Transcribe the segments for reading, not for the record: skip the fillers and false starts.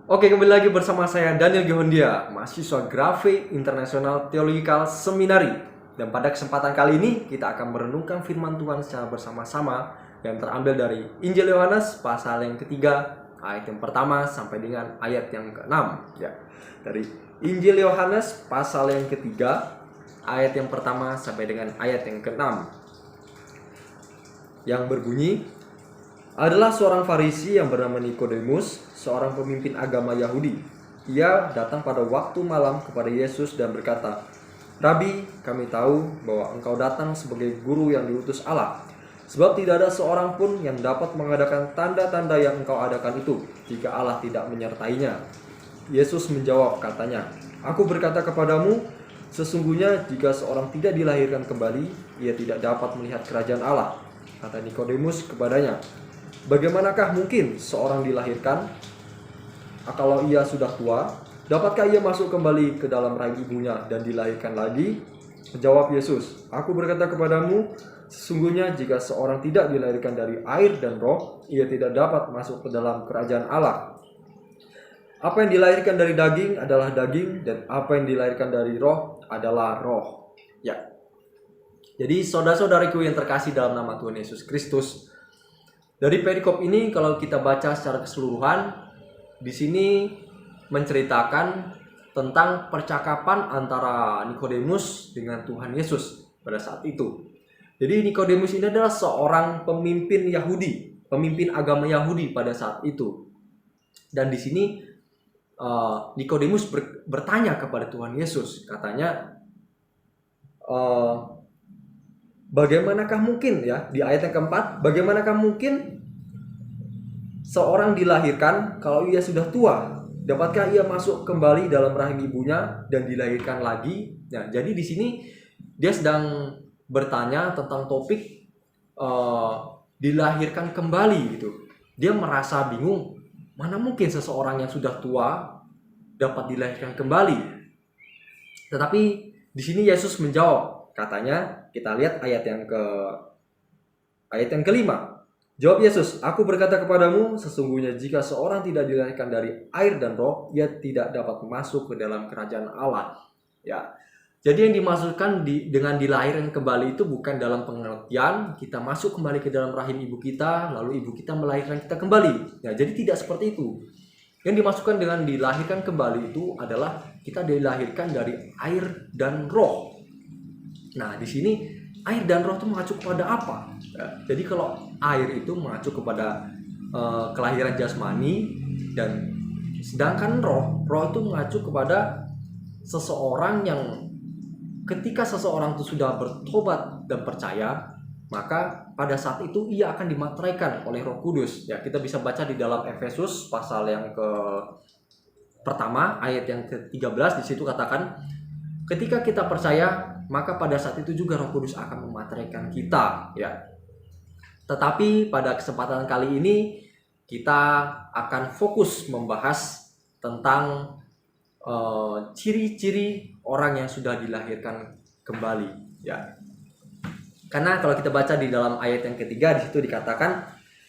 Oke, kembali lagi bersama saya Daniel Gihondia, mahasiswa Grafe International Theological Seminary. Dan pada kesempatan kali ini kita akan merenungkan firman Tuhan secara bersama-sama yang terambil dari Injil Yohanes pasal yang ketiga, ayat yang pertama sampai dengan ayat yang ke-6. Ya, dari Injil Yohanes pasal yang ketiga, ayat yang pertama sampai dengan ayat yang ke-6. Yang berbunyi, adalah seorang Farisi yang bernama Nikodemus, seorang pemimpin agama Yahudi. Ia datang pada waktu malam kepada Yesus dan berkata, "Rabi, kami tahu bahwa engkau datang sebagai guru yang diutus Allah. Sebab tidak ada seorang pun yang dapat mengadakan tanda-tanda yang engkau adakan itu, jika Allah tidak menyertainya." Yesus menjawab katanya, "Aku berkata kepadamu, sesungguhnya jika seorang tidak dilahirkan kembali, ia tidak dapat melihat kerajaan Allah." Kata Nikodemus kepadanya, "Bagaimanakah mungkin seorang dilahirkan kalau ia sudah tua? Dapatkah ia masuk kembali ke dalam rahim ibunya dan dilahirkan lagi?" Jawab Yesus, "Aku berkata kepadamu, sesungguhnya jika seorang tidak dilahirkan dari air dan roh, ia tidak dapat masuk ke dalam kerajaan Allah. Apa yang dilahirkan dari daging adalah daging, dan apa yang dilahirkan dari roh adalah roh." Ya. Jadi saudara-saudariku yang terkasih dalam nama Tuhan Yesus Kristus, dari perikop ini kalau kita baca secara keseluruhan, di sini menceritakan tentang percakapan antara Nikodemus dengan Tuhan Yesus pada saat itu. Jadi Nikodemus ini adalah seorang pemimpin Yahudi, pemimpin agama Yahudi pada saat itu. Dan di sini Nikodemus bertanya kepada Tuhan Yesus, katanya, bagaimanakah mungkin, ya, di ayat yang keempat, bagaimanakah mungkin seorang dilahirkan kalau ia sudah tua? Dapatkah ia masuk kembali dalam rahim ibunya dan dilahirkan lagi? Nah, jadi di sini dia sedang bertanya tentang topik dilahirkan kembali gitu. Dia merasa bingung, mana mungkin seseorang yang sudah tua dapat dilahirkan kembali? Tetapi di sini Yesus menjawab, katanya, kita lihat ayat yang kelima. Jawab Yesus, "Aku berkata kepadamu, sesungguhnya jika seorang tidak dilahirkan dari air dan roh, ia tidak dapat masuk ke dalam kerajaan Allah." Ya. Jadi yang dimaksudkan dengan dilahirkan kembali itu bukan dalam pengertian kita masuk kembali ke dalam rahim ibu kita, lalu ibu kita melahirkan kita kembali. Ya, jadi tidak seperti itu. Yang dimaksudkan dengan dilahirkan kembali itu adalah kita dilahirkan dari air dan roh. Nah, di sini air dan roh itu mengacu kepada apa? Ya, jadi kalau air itu mengacu kepada kelahiran jasmani, dan sedangkan roh itu mengacu kepada seseorang yang ketika seseorang itu sudah bertobat dan percaya, maka pada saat itu ia akan dimateraikan oleh Roh Kudus. Ya, kita bisa baca di dalam Efesus pasal yang pertama ayat yang ke-13, di situ katakan, ketika kita percaya, maka pada saat itu juga Roh Kudus akan memateraikan kita, ya. Tetapi pada kesempatan kali ini kita akan fokus membahas tentang ciri-ciri orang yang sudah dilahirkan kembali, ya. Karena kalau kita baca di dalam ayat yang ketiga, di situ dikatakan,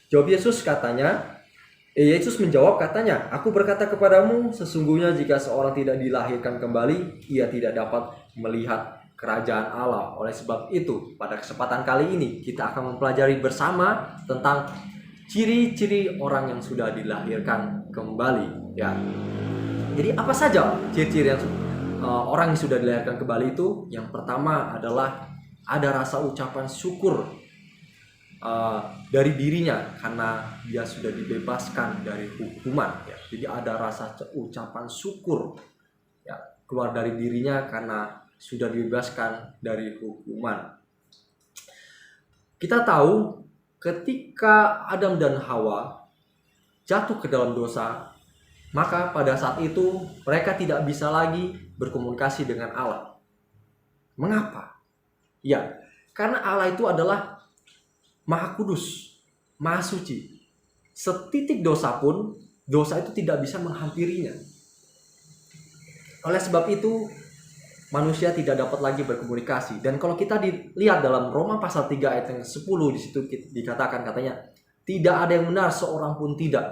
jawab Yesus katanya, Yesus menjawab katanya, "Aku berkata kepadamu, sesungguhnya jika seorang tidak dilahirkan kembali, ia tidak dapat melihat kerajaan Allah." Oleh sebab itu, pada kesempatan kali ini kita akan mempelajari bersama tentang ciri-ciri orang yang sudah dilahirkan kembali, ya. Jadi apa saja ciri-ciri yang orang yang sudah dilahirkan kembali itu? Yang pertama adalah ada rasa ucapan syukur dari dirinya karena dia sudah dibebaskan dari hukuman, ya. Jadi ada rasa ucapan syukur, ya, keluar dari dirinya karena sudah dibebaskan dari hukuman. Kita tahu ketika Adam dan Hawa jatuh ke dalam dosa, maka pada saat itu mereka tidak bisa lagi berkomunikasi dengan Allah. Mengapa? Ya, karena Allah itu adalah Maha Kudus, Maha Suci. Setitik dosa pun, dosa itu tidak bisa menghampirinya. Oleh sebab itu, manusia tidak dapat lagi berkomunikasi. Dan kalau kita dilihat dalam Roma pasal 3 ayat yang 10, di situ dikatakan, katanya, "Tidak ada yang benar, seorang pun tidak."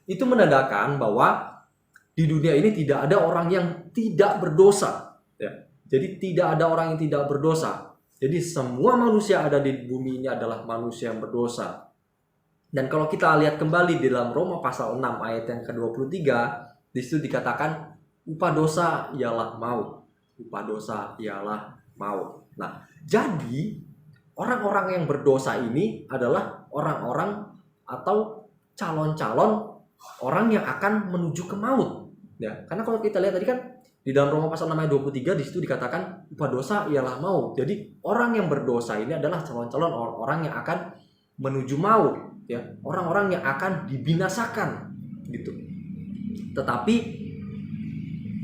Itu menandakan bahwa di dunia ini tidak ada orang yang tidak berdosa. Ya. Jadi tidak ada orang yang tidak berdosa. Jadi semua manusia ada di bumi ini adalah manusia yang berdosa. Dan kalau kita lihat kembali di dalam Roma pasal 6 ayat yang ke-23, di situ dikatakan upah dosa ialah maut. Upah dosa ialah maut. Nah, jadi orang-orang yang berdosa ini adalah orang-orang atau calon-calon orang yang akan menuju ke maut. Ya, karena kalau kita lihat tadi kan di dalam Roma pasal 6 ayat 23 di situ dikatakan upah dosa ialah maut. Jadi orang yang berdosa ini adalah calon-calon orang yang akan menuju maut, ya. Orang-orang yang akan dibinasakan gitu. Tetapi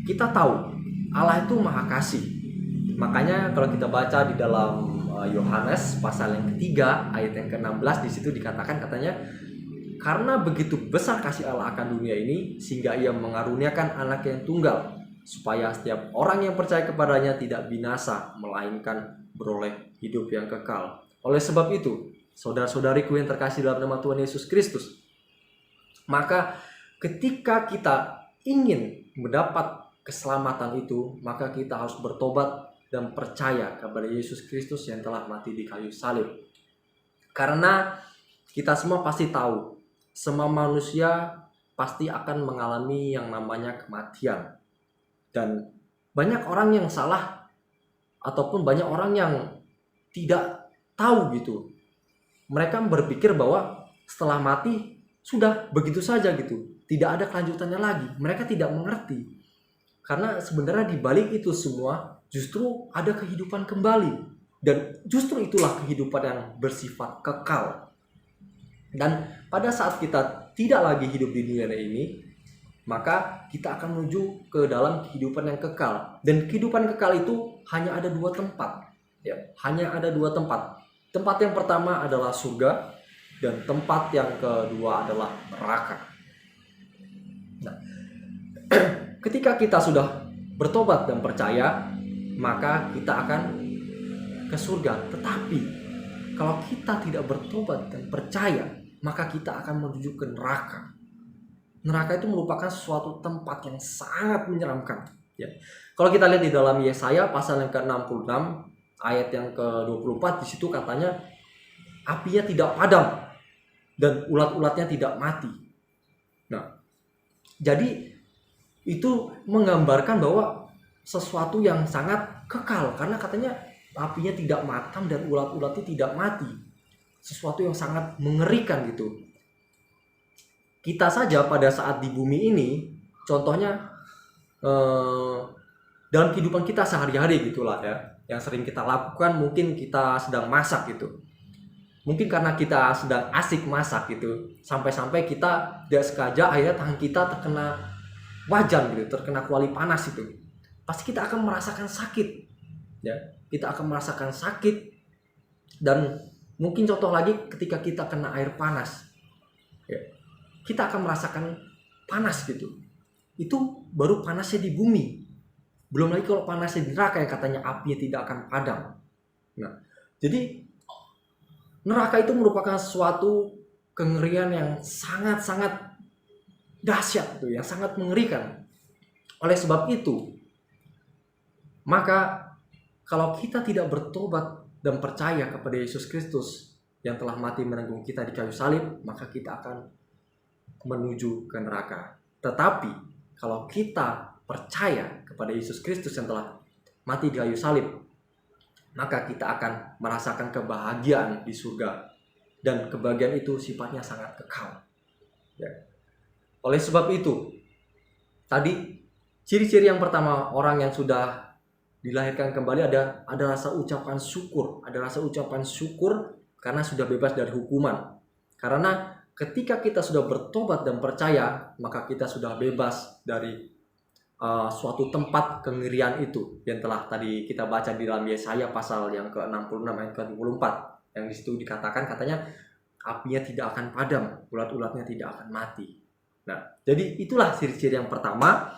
kita tahu Allah itu Maha Kasih. Makanya kalau kita baca di dalam Yohanes pasal yang ketiga ayat yang ke-16 di situ dikatakan katanya karena begitu besar kasih Allah akan dunia ini sehingga ia mengaruniakan anak yang tunggal supaya setiap orang yang percaya kepadanya tidak binasa melainkan beroleh hidup yang kekal. Oleh sebab itu, saudara-saudariku yang terkasih dalam nama Tuhan Yesus Kristus, maka ketika kita ingin mendapat keselamatan itu, maka kita harus bertobat dan percaya kepada Yesus Kristus yang telah mati di kayu salib. Karena kita semua pasti tahu, semua manusia pasti akan mengalami yang namanya kematian. Dan banyak orang yang salah ataupun banyak orang yang tidak tahu gitu. Mereka berpikir bahwa setelah mati sudah begitu saja gitu. Tidak ada kelanjutannya lagi. Mereka tidak mengerti. Karena sebenarnya di balik itu semua justru ada kehidupan kembali. Dan justru itulah kehidupan yang bersifat kekal. Dan pada saat kita tidak lagi hidup di dunia ini, maka kita akan menuju ke dalam kehidupan yang kekal. Dan kehidupan kekal itu hanya ada dua tempat. Ya, hanya ada dua tempat. Tempat yang pertama adalah surga, dan tempat yang kedua adalah neraka. Nah, ketika kita sudah bertobat dan percaya, maka kita akan ke surga. Tetapi kalau kita tidak bertobat dan percaya, maka kita akan menuju ke neraka. Neraka itu merupakan suatu tempat yang sangat menyeramkan. Ya. Kalau kita lihat di dalam Yesaya pasal yang ke-66 ayat yang ke-24 di situ katanya apinya tidak padam dan ulat-ulatnya tidak mati. Nah, jadi itu menggambarkan bahwa sesuatu yang sangat kekal karena katanya apinya tidak matam dan ulat-ulatnya tidak mati. Sesuatu yang sangat mengerikan gitu. Kita saja pada saat di bumi ini, contohnya dalam kehidupan kita sehari-hari gitulah ya, yang sering kita lakukan mungkin kita sedang masak gitu. Mungkin karena kita sedang asik masak gitu, sampai-sampai kita tidak sengaja akhirnya tangan kita terkena wajan gitu, terkena kuali panas itu. Pasti kita akan merasakan sakit, ya. Kita akan merasakan sakit dan mungkin contoh lagi ketika kita kena air panas, ya. Kita akan merasakan panas gitu. Itu baru panasnya di bumi. Belum lagi kalau panasnya di neraka yang katanya apinya tidak akan padam. Nah, jadi neraka itu merupakan suatu kengerian yang sangat-sangat dahsyat tuh, yang sangat mengerikan. Oleh sebab itu, maka kalau kita tidak bertobat dan percaya kepada Yesus Kristus yang telah mati menanggung kita di kayu salib, maka kita akan menuju ke neraka. Tetapi kalau kita percaya kepada Yesus Kristus yang telah mati di kayu salib, maka kita akan merasakan kebahagiaan di surga. Dan kebahagiaan itu sifatnya sangat kekal. Ya. Oleh sebab itu, tadi ciri-ciri yang pertama orang yang sudah dilahirkan kembali ada rasa ucapan syukur. Ada rasa ucapan syukur karena sudah bebas dari hukuman. Karena ketika kita sudah bertobat dan percaya, maka kita sudah bebas dari suatu tempat kengerian itu yang telah tadi kita baca di dalam Yesaya pasal yang ke-66 ayat ke-24, yang di situ dikatakan katanya apinya tidak akan padam, ulat-ulatnya tidak akan mati. Nah, jadi itulah ciri-ciri yang pertama.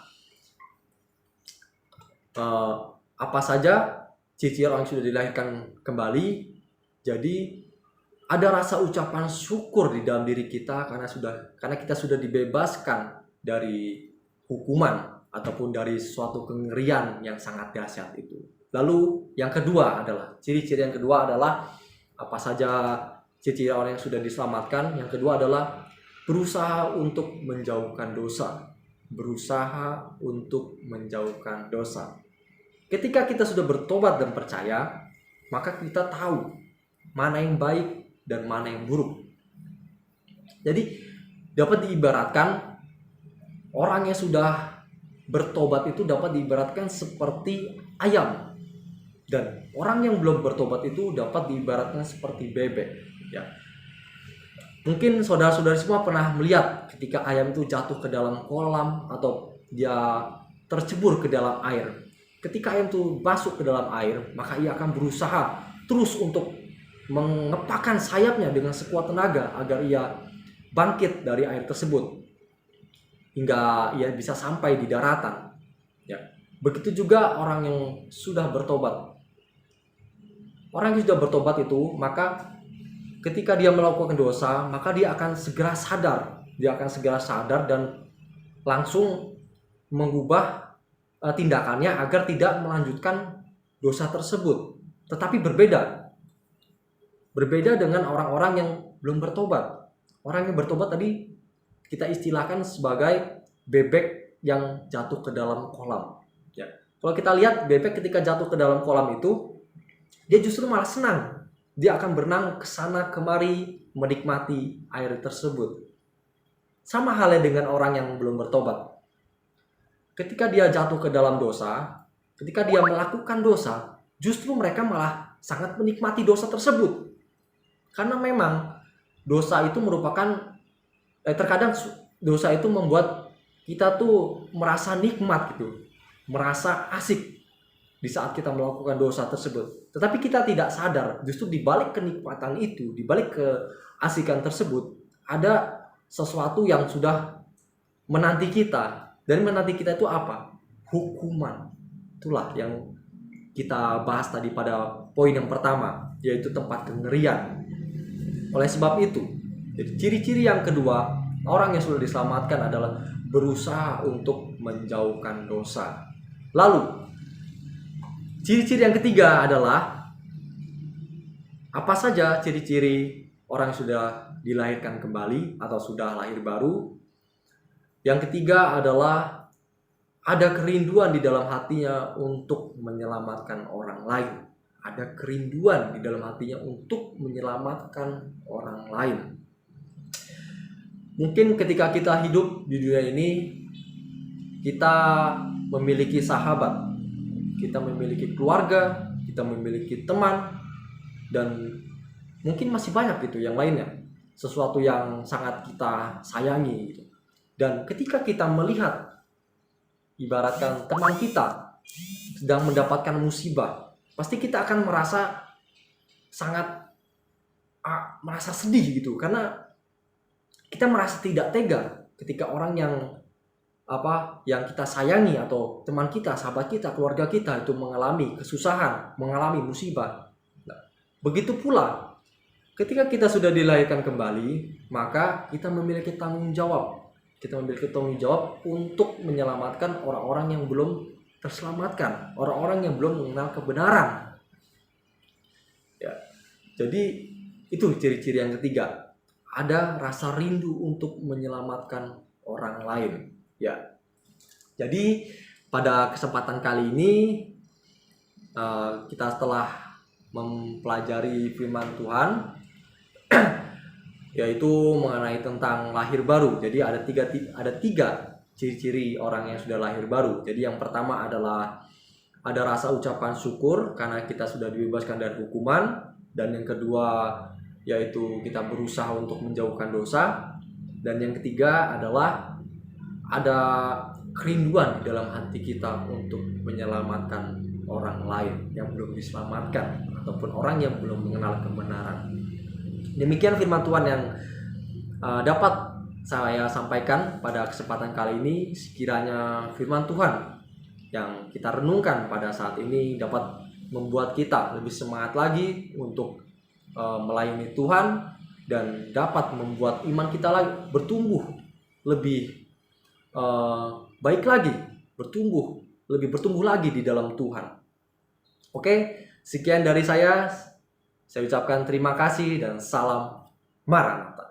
Apa saja ciri-ciri orang yang sudah dilahirkan kembali? Jadi ada rasa ucapan syukur di dalam diri kita karena kita sudah dibebaskan dari hukuman ataupun dari suatu kengerian yang sangat dahsyat itu. Lalu yang kedua adalah ciri-ciri yang kedua adalah apa saja ciri-ciri orang yang sudah diselamatkan. Yang kedua adalah berusaha untuk menjauhkan dosa. Berusaha untuk menjauhkan dosa. Ketika kita sudah bertobat dan percaya, maka kita tahu mana yang baik dan mana yang buruk. Jadi dapat diibaratkan orang yang sudah bertobat itu dapat diibaratkan seperti ayam, dan orang yang belum bertobat itu dapat diibaratkan seperti bebek. Ya, mungkin saudara-saudari semua pernah melihat ketika ayam itu jatuh ke dalam kolam atau dia tercebur ke dalam air. Ketika ayam itu masuk ke dalam air, maka ia akan berusaha terus untuk mengepakkan sayapnya dengan sekuat tenaga agar ia bangkit dari air tersebut hingga ia bisa sampai di daratan. Ya, begitu juga orang yang sudah bertobat. Orang yang sudah bertobat itu, maka ketika dia melakukan dosa, maka dia akan segera sadar. Dia akan segera sadar dan langsung mengubah tindakannya agar tidak melanjutkan dosa tersebut. Tetapi berbeda dengan orang-orang yang belum bertobat. Orang yang bertobat tadi kita istilahkan sebagai bebek yang jatuh ke dalam kolam. Ya. Kalau kita lihat bebek ketika jatuh ke dalam kolam itu, dia justru malah senang. Dia akan berenang ke sana kemari menikmati air tersebut. Sama halnya dengan orang yang belum bertobat. Ketika dia jatuh ke dalam dosa, ketika dia melakukan dosa, justru mereka malah sangat menikmati dosa tersebut. Karena memang dosa itu merupakan terkadang dosa itu membuat kita tuh merasa nikmat gitu, merasa asik di saat kita melakukan dosa tersebut. Tetapi kita tidak sadar, justru di balik kenikmatan itu, di balik keasikan tersebut, ada sesuatu yang sudah menanti kita. Dan menanti kita itu apa? Hukuman. Itulah yang kita bahas tadi pada poin yang pertama, yaitu tempat kengerian. Oleh sebab itu, jadi ciri-ciri yang kedua, orang yang sudah diselamatkan adalah berusaha untuk menjauhkan dosa. Lalu, ciri-ciri yang ketiga adalah apa saja ciri-ciri orang yang sudah dilahirkan kembali atau sudah lahir baru. Yang ketiga adalah ada kerinduan di dalam hatinya untuk menyelamatkan orang lain. Ada kerinduan di dalam hatinya untuk menyelamatkan orang lain. Mungkin ketika kita hidup di dunia ini, kita memiliki sahabat, kita memiliki keluarga, kita memiliki teman, dan mungkin masih banyak gitu yang lainnya. Sesuatu yang sangat kita sayangi gitu. Dan ketika kita melihat, ibaratkan teman kita sedang mendapatkan musibah, pasti kita akan merasa sangat merasa sedih gitu, karena kita merasa tidak tega ketika orang yang kita sayangi atau teman kita, sahabat kita, keluarga kita itu mengalami kesusahan, mengalami musibah. Nah, begitu pula ketika kita sudah dilahirkan kembali, maka kita memiliki tanggung jawab. Kita memiliki tanggung jawab untuk menyelamatkan orang-orang yang belum terselamatkan, orang-orang yang belum mengenal kebenaran. Ya, jadi itu ciri-ciri yang ketiga. Ada rasa rindu untuk menyelamatkan orang lain. Ya, jadi pada kesempatan kali ini kita setelah mempelajari firman Tuhan, yaitu mengenai tentang lahir baru. Jadi ada tiga ciri-ciri orang yang sudah lahir baru. Jadi yang pertama adalah ada rasa ucapan syukur karena kita sudah dibebaskan dari hukuman. Dan yang kedua yaitu kita berusaha untuk menjauhkan dosa. Dan yang ketiga adalah ada kerinduan di dalam hati kita untuk menyelamatkan orang lain yang belum diselamatkan ataupun orang yang belum mengenal kebenaran. Demikian firman Tuhan yang dapat saya sampaikan pada kesempatan kali ini. Sekiranya firman Tuhan yang kita renungkan pada saat ini dapat membuat kita lebih semangat lagi untuk melayani Tuhan dan dapat membuat iman kita lagi bertumbuh lebih baik lagi, lebih bertumbuh lagi di dalam Tuhan. Oke, sekian dari saya. Saya ucapkan terima kasih dan salam Maranatha.